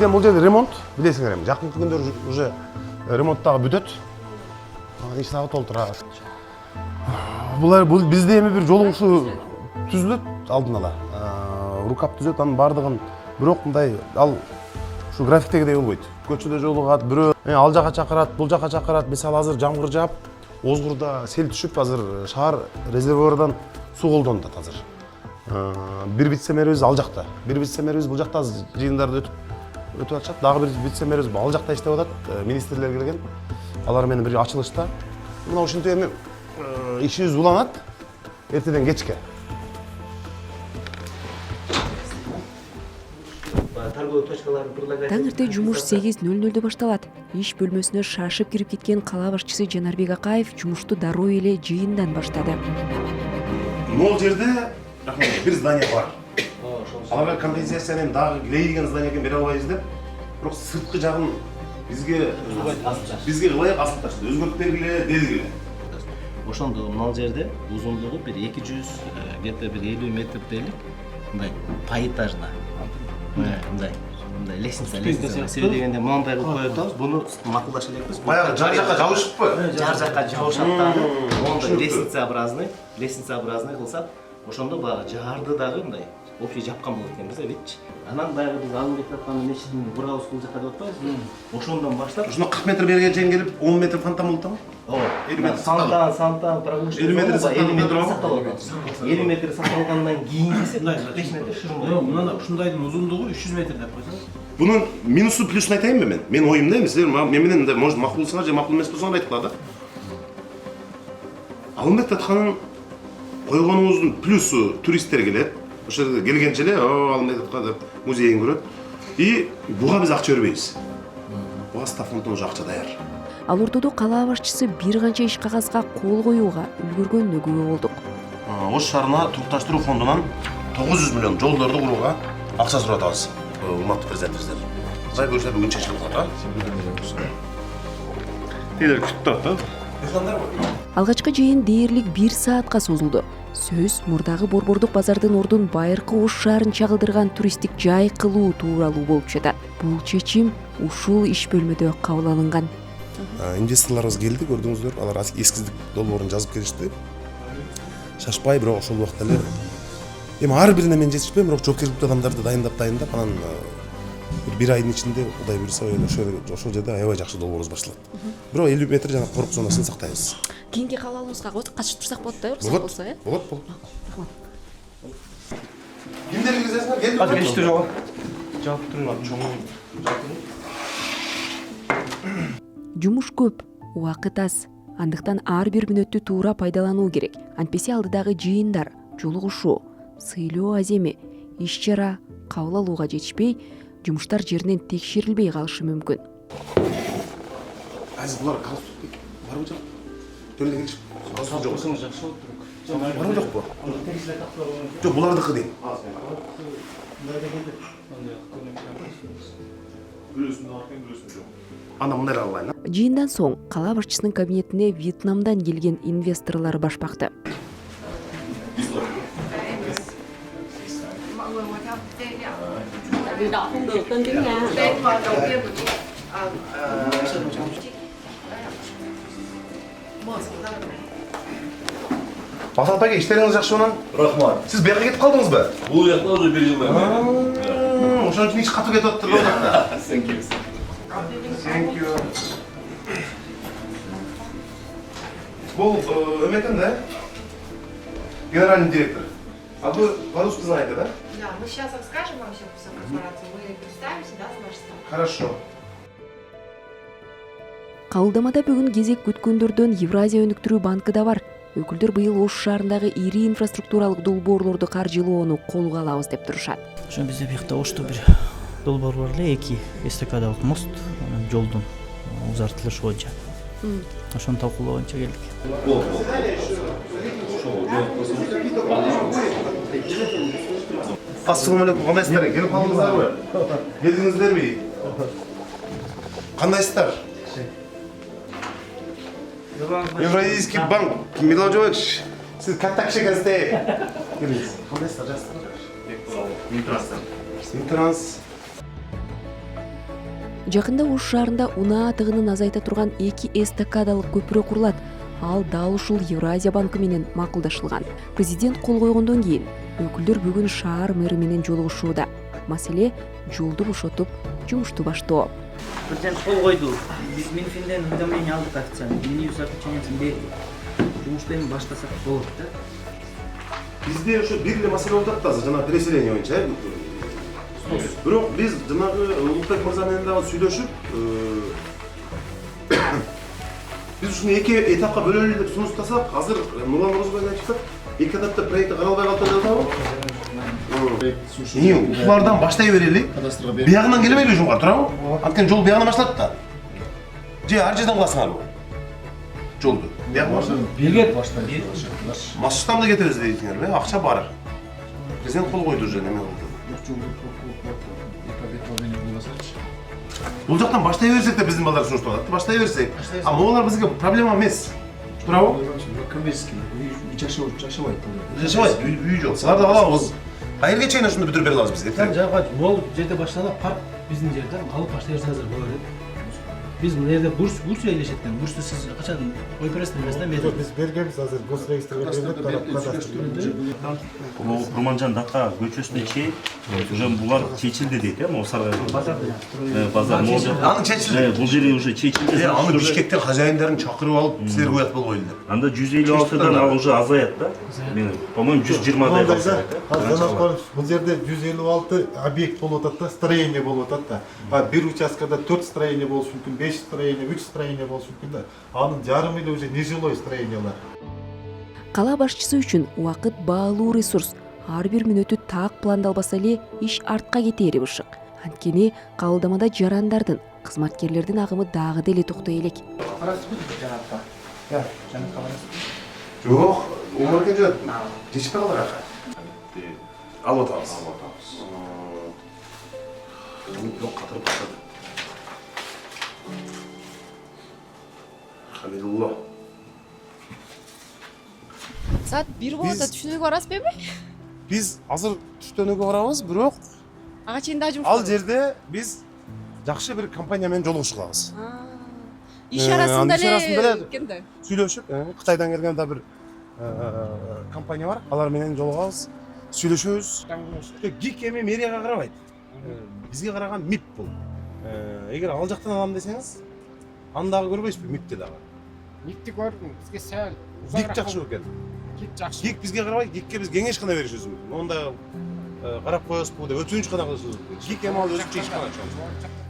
Бизде бул жерде ремонт, билесиңер эми, жакынкы күндөр уже ремонттагы бүтөт. Иш дагы толтурат. Бул бизде эми бир жолугушуу түзүлөт алдын ала. Рукап түзөт, анын бардыгын бирок мындай ал ушу графиктегидей болбойт. Көчөдө жолугат, бирөө ал жака чакырат, бул жака чакырат. Мисалы азыр жамгыр жаап, Озгурда сел түшүп, азыр шаар резервуардан суу колдонот азыр. Бир вице-мэрибиз ал жакта, бир вице-мэрибиз бул жакта жыйындарды өтүп атышат. Дагы бир вице-мэрибиз ал жакта иштеп атат. Министрлер келген. Алар менен бир ачылышта. Мына ушинтип эми ишибиз уланат эртеден кечке. Таң эрте жумуш 8:00 башталат. Иш бөлмөсүнө шашып кирип кеткен кала башчысы Жанарбек Акаев жумушту дароо эле жыйындан баштады. Могул жерде бир здание бар. Аларга компенсацияны дагы Глей деген зданияга бере албайбыз деп, бирок сырткы жагын бизге ылайык асып таштады. Өзгөртүп бергиле, дедигиле. Ошондо мына жерде узундугу бир 200 где-то бир 50 метр дейлик. Мындай поэтажна. Мындай лестница дегенде мындай кылып коюп атабыз. Буну макулдаша элекпиз. Баягы жар жакка жабышыппы? Жар жакка жабышат дагы. Моундай лестница-образный кылсак, ошондо баягы жарды дагы мындай общий жапкан болот экенбиз, видчи. Анан баягы биз алып кетип аткан мечиттин бурабыз бул жакка деп атпайбызбы? Ошондон баштап, ушуну 40 метр берген чейин келип 10 метр фонтан болуп атабы? Ооба. 50 метр сантан прогулка 50 метр сакталып атат. 50 метр сакталгандан кийинкиси 45 метр шырын болот. Мына ушундайдын узундугу 300 метр деп койсоң. Бунун минусу плюсун айтайынбы мен? Мен оюмда эми, силер мен менен может макулсыңар же макул эмес болсоңор айтыла да. Алымбек атканын койгонубуздун плюсу туристтер келет. Ошо жерге келгенче эле Алымбек атка деп музейин көрөт. И буга биз акча бербейбиз. Буга стафонтон уже акча даяр. Ал ортодо кала башчысы бир канча иш кагазга кол коюуга үлгөргөнүнө күбө болдук. Ош шаарына турукташтыруу фондунан 900 миллион жолдорду курууга акча сурап атабыз. Урматтуу президентибиздер. Кудай буюрса бүгүн чечилип калат, Тилер күтүп турат да. Алгачкы жыйын дээрлик 1 саатка созулду. Сөз мурдагы борбордук базардын ордун байыркы Ош шаарын чагылдырган туристтик жай кылуу тууралуу болуп жатат. Бул чечим ушул иш бөлмөдө кабыл алынган. Инвесторлорубуз келди, көрдүңүздөр, алар эскиздик долбоорун жазып келишти. Шашпай, бирок ошол убакта эле эми ар бирине мен жетишпейм, бирок жоопкерчиликтүү адамдарды дайындап, анан бир айдын ичинде Кудай буюрса ошол жерде аябай жакшы долбоорубуз башталат. Бирок 50 метр жана коркук зонасын сактайбыз. Кийинки каалооңузга катышып турсак болот да, уруксат болсо, э? Болот. Рахмат. Кимдер киргизесиңер? Келип. Азыр эште жок. Жаап турган чоң. Жумуш көп, убакыт аз. Андыктан ар бир мүнөттү туура пайдалануу керек. Антпесе алдыдагы жыйындар, жолугушуу, сыйлоо аземи, иш-чара кабыл алууга жетишпей, жумуштар жеринен текшерилбей калышы мүмкүн. Азыр булар галстук барбы жок? Төлөдө келишип. Галстук жок. Жакшы болуп туруп. Барбы жокпу? Жок, булардыкы дейм. Анда мындай алайын. Жыйындан соң кала башчысынын кабинетине Вьетнамдан келген инвесторлор башпакты. Басат аке, иштериңиз жакшы менен? Рахмат. Сиз бияка кетип калдыңызбы? Бул жакта уже 1 жылдан бери. Ошон үчүн иш катуу кетип атты го жакта. Thank you. Thank you. Бул эметен да? Генеральный директор. А вы по-русски знаете, да? Да, мы сейчас расскажем вам всю корпорацию, вы представимся, да, с нашей стороны. Хорошо. Кабылдамада бүгүн кезек күткөндөрдөн Евразия өнүктүрүү банкы да бар. Өкүлдөр быйыл Ош шаарындагы ири инфраструктуралык долбоорлорду каржылоону колго алабыз деп турушат. Ошо бизде биякта Ошто бир долбоор бар эле, 2 эстакадалык мост, анан жолдун узартылышы боюнча. Ошону талкуулоо боюнча келдик. Ассалому алейкум, кандайсыздар? Келип калдыңыздарбы? Келдиңиздерби? Кандайсыздар? Евразийский банк, Милан Жович, сиз катта киши экенсиз. Келиңиз. Кандайсыздар, жакшысыздар? Минтранс. Жакында Ош шаарында унаа тыгынын азайта турган 2 эстакадалык көпүрө курулат. Ал дал ушул Евразия банкы менен макулдашылган. Президент кол койгондон кийин өкүлдөр бүгүн шаар мэри менен жолугушууда. Маселе жолду бошотуп, жумушту баштоо. Президент кол койду. Биз Минфинден уведомление алдык официально. Мени заключениесин берди. Жумушту эми баштасак болот да. Бизде ошо бир эле маселе болуп атат азыр жана переселение боюнча. Бирок биз жанагы Улукбек мырза менен дагы сүйлөшүп, биз ушуну 2 этапка бөлөлү деп сунуштасак, азыр Нурлан Орозбайдан айтсак, 2 этапта проекти каралбай калды деп атабы? Ушулардан баштай берели. Биягынан келбейли ушуга, туурабы? Анткени жол биягынан башталат да. Же ар жерден кыласыңарбы? Жолду. Биягынан башталат. Бирге баштайбыз. Масштабда кетебиз дейсиңерби? Акча бар. Президент кол койду уже неме болду. Бул жактан баштай берсек да биздин балдар сунуштап атат. Баштай берсек. А могулар бизге проблема эмес. Туурабы? Коммерческий. Жашабайт. Жашабайт, үй жок. Силарды алабыз. Кайерге чейин ушуну бүтүрүп бере алабыз бизге? Там жага мол жерде башталып, парк биздин жерде алып баштай берсеңиз болот. Биз мына жерде бурс элешет экен. Бурсту сиз качан ой бересиз эмес да? Biz bergenmiz azыр госрегистрге берип тарап кадастр. Бул Курманжан Дакка көчөсүнө чейин уже булар чечилди дейт, могу Саргай базар могу. Аны чечилди. Бул жери уже чечилди. Аны Бишкектен хозяиндарын чакырып алып, силер коят болбойт эле. Анда 156дан ал уже азаят да. Мен, по-моему, 120дай калса. Бул жерде 156 объект болуп атат да, строение болуп атат да. А бир участкада 4 строение болушу мүмкүн, 5 строение, 3 строение болушу мүмкүн да. Анын жарымы эле уже нежилой строениялар. Кала башчысы үчүн убакыт баалуу ресурс. Ар бир мүнөтү так пландалбаса эле иш артка кетери бышык. Анткени кабылдамада жарандардын, кызматкерлердин агымы дагы деле токтой элек. Жок, умаркен жок. Жетишпей калдык ака. Алып атабыз. Жок, катырып баштады. Хамидулла. Saat 1 болот, түшүнүүгө барасызбы эми? Биз азыр түштөнүүгө барабыз, бирок Ага чейин да жумуш. ал жерде биз жакшы бир компания менен жолугуш кылабыз. Иш арасында иш арасында эле эле кенде. Сүйлөшүп, Кытайдан келген да бир компания бар. Алар менен жолугабыз, сүйлөшөбүз. ГИК эми мэрияга карабайт. Бизге караган МИП бул. Эгер ал жактан алам десеңиз, аны дагы көрбөйсүзбү МИПти дагы? МИПти көрдүм, бизге сәл ГИК жакшы экен. ГИК жакшы. ГИК бизге карабайт, ГИКке биз кеңеш гана беришибиз мүмкүн. Онда карап коесузбу деп өтүнүч гана кылышыбыз мүмкүн. ГИК эми ал өзүнчө иш кылат.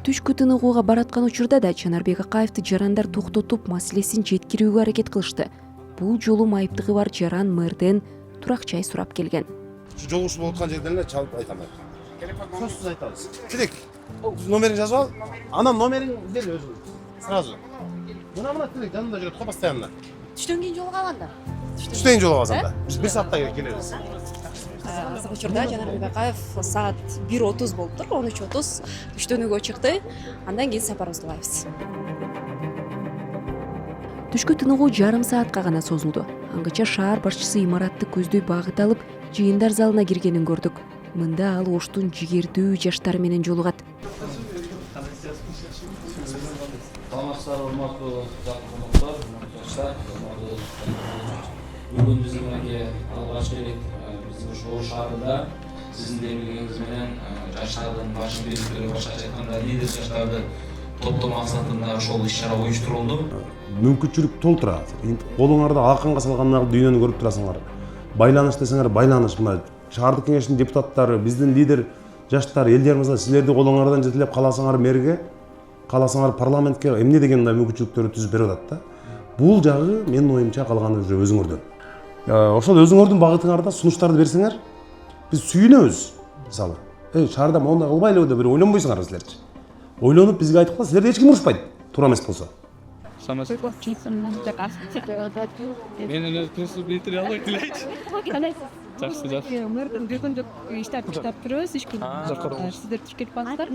Түшкү тыныгууга бараткан учурда да Чанарбек Акаевди жарандар токтотуп маселесин жеткирүүгө аракет кылышты. Бул жолу майыптыгы бар жаран мэрден турак чай сурап келген. Şu жолугуш болуп аткан жерден эле чалып айтам. Сөзсүз айтабыз. Тилек, номерин жазып ал. Анан номерин бер өзүң. Сразу. Мына Тилек жанында жүрөт го постоянно. Түштөн кийин жолугабанда. Түштөн жолугабыз анда. Биз бир саатта келебиз. Азыр учурда Жанарбек Акаев саат 1:30 болуптур, 13:30 түштөнүүгө чыкты. Андан кийин сапарыбызды улайбыз. Түшкү тыныгуу жарым саатка гана созулду. Аңгыча шаар башчысы имаратты көздөй багыт алып, жыйындар залына киргенин көрдүк. Мында ал Оштун жигердүү жаштары менен жолугат. Саламатсыздар, урматтуу конокторлор, жаштар. Бүгүн биздин менен алгач элек биздин ушул Ош шаарында сиздин белгилегениңиз менен жаштардын башын бийликтери башкача айтканда лидер жаштарды топтоо максатында ошол иш-чара уюштурулду. Мүмкүнчүлүк толтура. Колуңарда алаканга салган дүйнөнү көрүп турасыңар. Байланыш десеңер байланыш. Мына шаардык кеңештин депутаттары, биздин лидер жаштар, элдер мырза, силерди колуңардан жетелеп каласыңар мэрге, каласыңар парламентке эмне деген мындай мүмкүнчүлүктөрдү түзүп берип атат да. Бул жагы менин оюмча калганы уже өзүңөрдөн. Ошол өзүңөрдүн багытыңарда сунуштарды берсеңер, биз сүйүнөбүз. Мисалы, шаарда мондай кылбайлыбы деп бир ойлонбойсуңарбы силерчи? Ойлонуп бизге айтып калса, силерди эч ким урушпайт. Туура эмес болсо. Мен эле принцип билдире албайт элечи. Жакшы, жакшы. Мэрдин бир күндүк иштеп жүрөбүз, 3 күн. Сиздер тиркелип калыңыздар.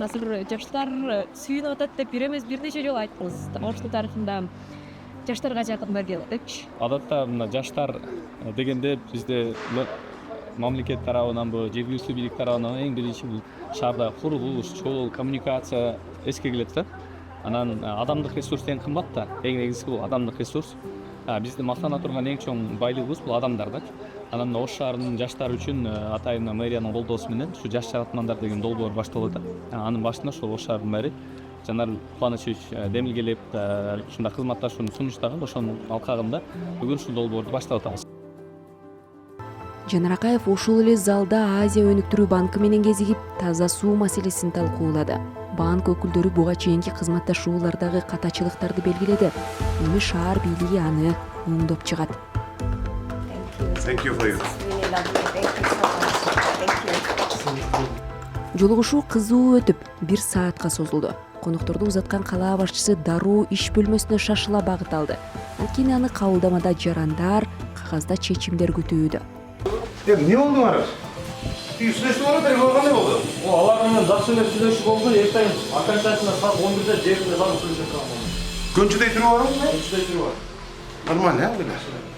Азыр жаштар сүйүнүп атат деп бир эмес бир нече жолу айттыңыз. Оштун тарыхында жаштарга жакын мэр келет депчи. Адатта мына жаштар дегенде бизде мамлекет тарабынан жергиликтүү бийлик тарабынан эң биринчи бул шаарда курулуш, жол, коммуникация эске келет да. Анан адамдык ресурс эң кымбат да. Эң негизги бул адамдык ресурс. Бизди мактана турган эң чоң байлыгыбыз бул адамдар да. Анан Ош шаарынын жаштары үчүн атайын мэриянын колдоосу менен ушу жаш жаратмандар деген долбоор башталып атат. Анын башында ошол Ош шаарынын мэри Жанар Кубанычевич Демилгелеп ушундай кызматташууну сунуштаган, ошонун алкагында бүгүн ушул долбоорду баштап атабыз. Жанар Акаев ушул эле залда Азия өнүктүрүү банкы менен кезигип, таза суу маселесин талкуулады. Банк өкүлдөрү буга чейинки кызматташуулардагы катачылыктарды белгиледи. Эми шаар бийлиги аны оңдоп чыгат. Thank you for you. Жолугушуу кызуу өтүп 1 саатка созулду. Конокторду узаткан калаа башчысы дароо иш бөлмөсүнө шашыла багыт алды. Анткени аны кабылдамада жарандар, кагазда чечимдер күтүүдө. Не болду ары? Тиги сүйлөшүп алып берип кандай болду? Алар менен жакшы эле сүйлөшүп болду. Эртең окончательно саат 11-де жеринде залып сүйлөшүп калган. Көнчүдөй туруп барабыз? Көнчүдөй туруп бар. Нормально,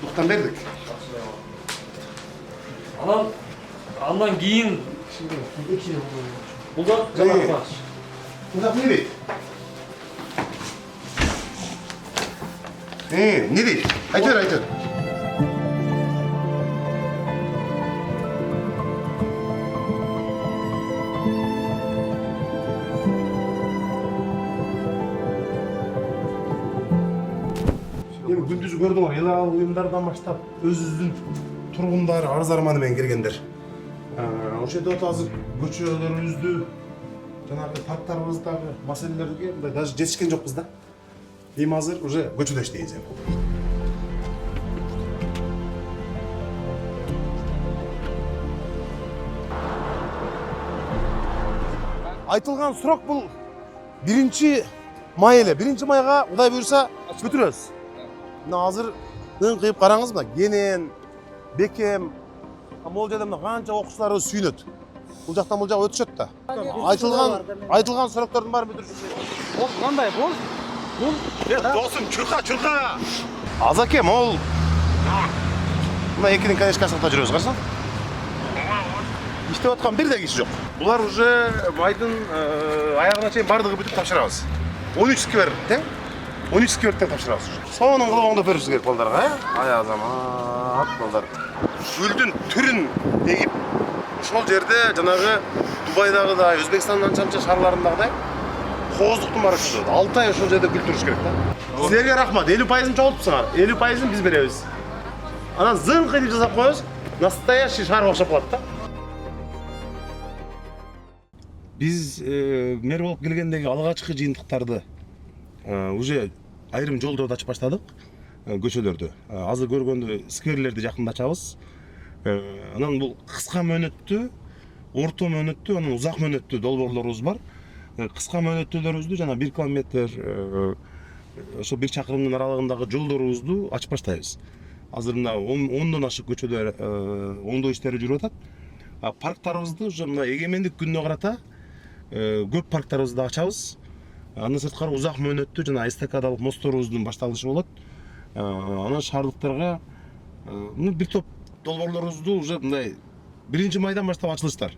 Туктан бердик. Андан кийин бул да Мындак не дейт? Не дейт? Айтыр. Күндүз көрдүңөр, эл аралык уюмдардан баштап өзүбүздүн тургундар, арыз арманы менен келгендер. Ошол жерде азыр көчөлөрүбүздү, жанагы парктарыбыздагы маселелерге мындай даже жетишкен жокпуз да. Эми азыр уже көчөдө иштейбиз эми. Айтылган срок бул 1-май эле. 1-майга Кудай буйруса бүтүрөбүз. Мына азыр кыйып караңыз, мына Генен, Бекем, могул жерде мына канча окуучуларыбыз сүйүнөт. Бул жактан бул жакка өтүшөт да. Айтылган сроктордун баарын бүтүрүшү. Бул кандай? Бул Досум, чурка. Азаке, мол. Мына экинин конечкасын да жүрөбүз, карасаң. Иштеп аткан бир да киши жок. Булар уже майдын аягына чейин бардыгы бүтүп тапшырабыз. 13 сквер, тең? 13 скверттен тапшырабыз. Сонун кылып оңдоп беришиз керек балдарга, Ай азамат, балдар. Гүлдүн түрүн эгип, ошол жерде жанагы Дубайдагыдай, Өзбекстандын анча шаарларындагыдай кооздуктун баары чыгат. 6 ай ошол жерде гүл туруш керек да. Силерге рахмат, 50%-ын чогултупсуңар. 50%-ын биз беребиз. Анан зыңкы деп жасап коебуз. Настоящий шаарга окшоп калат да. Биз мэр болуп келгендеги алгачкы жыйынтыктарды уже айрым жолдорду ачып баштадык, көчөлөрдү. Азыр көргөндө скверлерди жакындачабыз. Анан бул кыска мөөнөттүү, орто мөөнөттүү, анан узак мөөнөттүү долбоорлорубуз бар. Кыска мөөнөттүүлөрүбүздү жана 1 километр, ошо 1 чакырымдын аралыгындагы жолдорубузду ачып баштайбыз. Азыр мына 10дон ашык көчөдө оңдоо иштери жүрүп атат. Парктарыбызды уже мына эгемендик күнүнө карата көп парктарыбызды ачабыз. Андан сырткары узак мөөнөттүү жана эстакадалык мостторубуздун башталышы болот. Анан шаардыктарга бир топ долбоорлорубузду уже мындай 1-майдан баштап ачылыштар.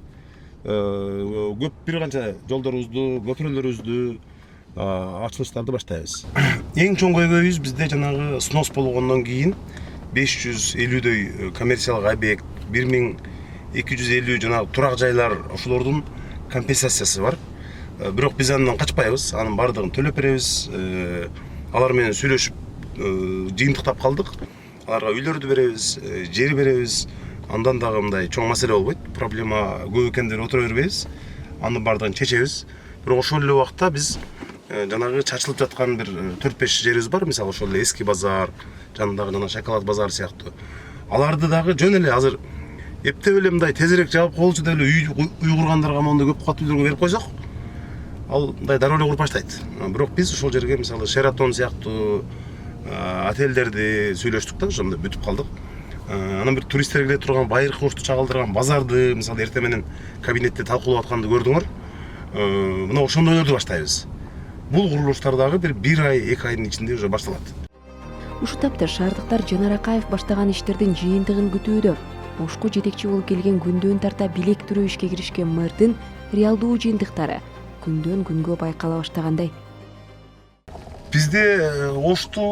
Көп бир канча жолдорубузду, көпүрөлөрүбүздү ачылыштарды баштайбыз. Эң чоң көйгөйүбүз бизде жанагы снос болгондон кийин 550дөй коммерциялык объект, 1250 жанагы турак жайлар, ошолордун компенсациясы бар. Бирок биз андан качпайбыз, анын бардыгын төлөп беребиз. Алар менен сүйлөшүп жыйынтыктап калдык. Аларга үйлөрдү беребиз, жер беребиз. Андан дагы мындай чоң маселе болбойт. Проблема көп экен деп отура бербейбиз. Анын бардыгын чечебиз. Бирок ошол эле убакта биз жанагы чачылып жаткан бир 4-5 жерибиз бар. Мисалы ошол эле эски базар, жанындагы жана шоколад базары сыяктуу. Аларды дагы жөн эле азыр эптеп эле мындай тезирээк жаап коелучу деп эле үй кургандарга мондай көп каттуу үйлөргө берип койсок, ал мындай дароо эле куруп баштайт. Бирок биз ошол жерге мисалы Шератон сыяктуу отелдерди сүйлөштүк да, ошондо бүтүп калдык. Анан бир туристтер келе турган байыркы ошту чагылдырган базарды мисалы эртең менен кабинетте талкуулап атканды көрдүңөр. Мына ошондойлорду баштайбыз. Бул курулуштар дагы бир 1 ай, 2 айдын ичинде уже башталат. Ушул тапта шаардыктар Жанар Акаев баштаган иштердин жыйынтыгын күтүүдө. ошко жетекчи болуп келген күндөн тарта билек түрөө ишке киришкен мэрдин реалдуу жыйынтыктары күндөн күнгө байкала баштагандай. Бизде Ошту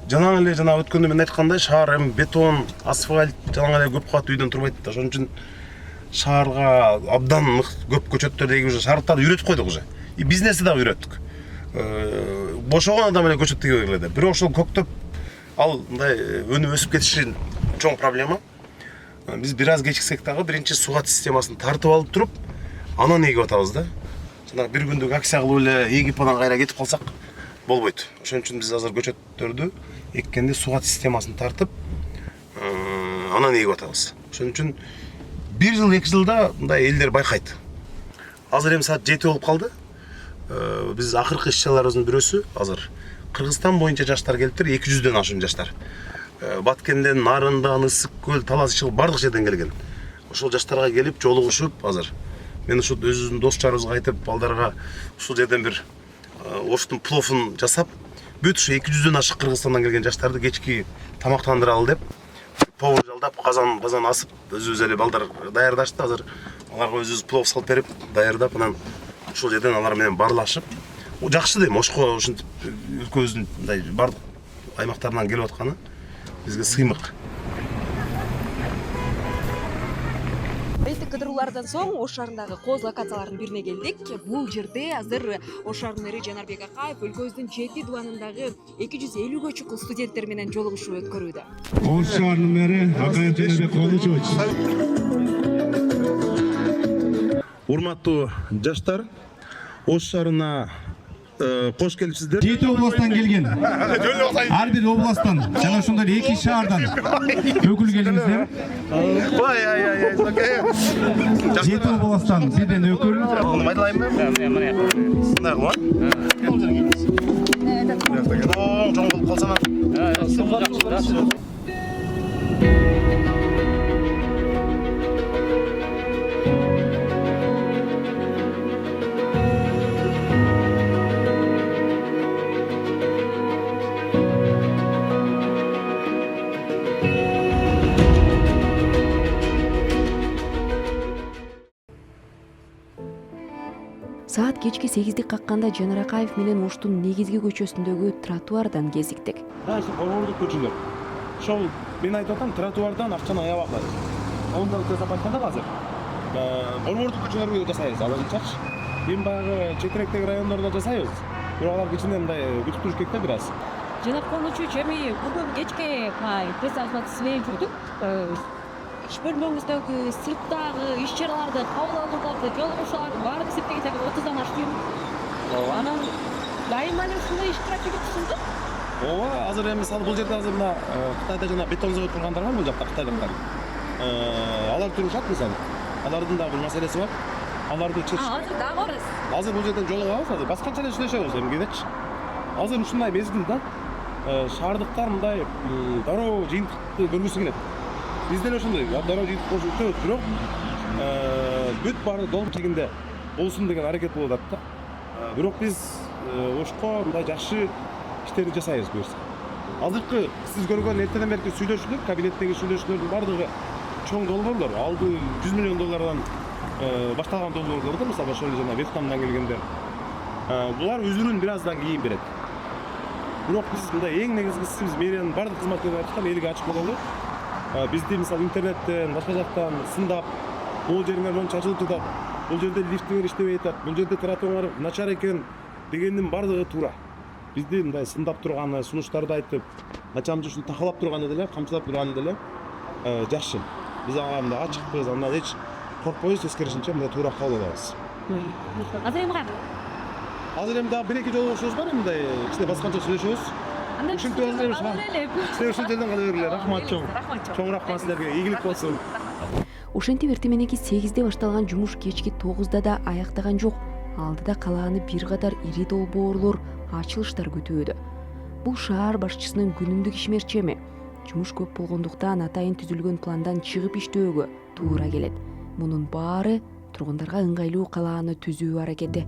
жана эле өткөндө мен айткандай шаар эми бетон, асфальт жана эле көп кабаттуу үйдөн турбайт да. Ошон үчүн шаарга абдан көп көчөттөрдөгү уже шаардыктарды үйрөтүп койдук уже. И бизнести дагы үйрөттүк. Бошогон адам эле көчөт теге берет. Бирок ошол көктөп ал мындай өнүп өсүп кетиши чоң проблема. Биз бир аз кечиксек дагы биринчи сугат системасын тартып алып туруп, анан эгип атабыз да. Жанагы бир күндүк акция кылып эле эгип анан кайра кетип калсак болбойт. Ошон үчүн биз азыр көчөттөрдү эккенде сугат системасын тартып, анан эгип атабыз. Ошон үчүн 1 жыл 2 жылда мындай элдер байкайт. Азыр эми саат 7 болуп калды. Биз акыркы иш-чараларыбыздын бирөөсү азыр Кыргызстан боюнча жаштар келиптир, 200дөн ашуун жаштар. Баткенден, Нарындан, Ысык көл, Талас Ишыл бардык жерден келген. Ошол жаштарга келип жолугушуп азыр мен ушул өзүбүздүн дос чарыбызга айтып, балдарга ушул жерден бир Оштун пловун жасап, бүт ушу 200дөн ашык Кыргызстандан келген жаштарды кечки тамактандыралы деп повар жалдап, казан асып, өзүбүз эле балдар даярдашты. Азыр аларга өзүбүз плов салып берип, даярдап, анан ушул жерден алар менен баарлашып, жакшы дейм. Ошко ушинтип өлкөбүздүн мындай бардык аймактарынан келип атканы бизге сыймык. Кыдыруулардан соң Ош шаарындагы кооз локациялардын бирине келдик. Бул жерде азыр Ош шаарынын мэри Жанарбек Акаев өлкөбүздүн 7 дубанындагы 250гө чукул студенттер менен жолугушуу өткөрүүдө. Ош шаарынын мэри Акаев Жанарбек Кооложович. Урматтуу жаштар, Ош шаарына кош келипсиздер. 7 областтан келген. Ар бир областтан жана ошондой 2 шаардан өкүл келиңиздер. 7 областтан бирден өкүл. Майдалайбы? Мындай кылма. Жоң болуп калсам. Саат кечки 8'di какканда Жанар Акаев менен Оштун негизги көчөсүндөгү тротуардан кезиктик. Борбордук көчөлөр. Ошол мен айтып атам, тротуардан акчаны аябак азыр. Ондан жасап айтканда азыр борбордук көчөлөргө жасайбыз, аларчачы. Эми баягы четиректеги райондордо жасайбыз. Бирок алар кичине мындай күтүп туруш керек да бир аз. Жанар Кооложович, эми бүгүн кечке пресс-конференция менен жүрдүк. Иш бөлмөңүздөгү сырттагы иш-чараларды, кабыл алууларды, жолугушууларды баарын эсептегенде 30дан ашты. Анан дайыма эле ушундай иштирак этип турсуңдар? Ооба, азыр эми мисалы бул жерде азыр мына Кытайда жана бетон завод тургандар бар, бул жакта Кытайдыктар. Алар турушат мисалы. Алардын дагы бир маселеси бар. Аларды чечиш. Азыр дагы барасыз. Азыр бул жерден жолугабыз, азыр башкача эле сүйлөшөбүз эми кедечи. Азыр ушундай мезгил да. Шаардыктар мындай дароо жыйынтыкты көргүсү келет. Бизде эле ошондой дароо жыйынтык болушу бирок бүт баары долуп тегинде болсун деген аракет болуп атат да. Бирок биз Ошко мындай жакшы иштерди жасайбыз буюрса. Азыркы сиз көргөн эртеден берки сүйлөшүүлөр, кабинеттеги сүйлөшүүлөрдүн бардыгы чоң долбоорлор, алды $100 миллион башталган долбоорлор да, мисалы ошол жана Вьетнамдан келгендер. Булар өзүнүн бир аздан кийин берет. Бирок биз мындай эң негизгиси биз мэриянын бардык кызматкерлери айткан элге ачык бололу. Бизди мисалы интернеттен, башка жактан сындап, бул жериңер боюнча ачылып жатат, бул жерде лифтиңер иштебей атат, бул жерде тротуар начар экен дегендин бардыгы туура. Бизди мындай сындап турганы, сунуштарды айтып, начамчы ушуну такалап турганы деле, камчылап турганы деле жакшы. Биз ага мындай ачыкпыз, андан эч коркпойбуз, тескерисинче мындай туура кабыл алабыз. Азыр эми кандай? Азыр эми дагы 1-2 жолугушуубуз бар, мындай кичине башкача сүйлөшөбүз. Ушинтип ушул жерден кала бергиле, рахмат чоң. Чоң рахмат силерге, ийгилик болсун. Ошентип эртең мененки 8'де башталган жумуш кечки 9'да да аяктаган жок. Алдыда калааны бир катар ири долбоорлор, ачылыштар күтүүдө. Бул шаар башчысынын күнүмдүк ишмерчеми. Жумуш көп болгондуктан атайын түзүлгөн пландан чыгып иштөөгө туура келет. Мунун баары тургундарга ыңгайлуу калааны түзүү аракети.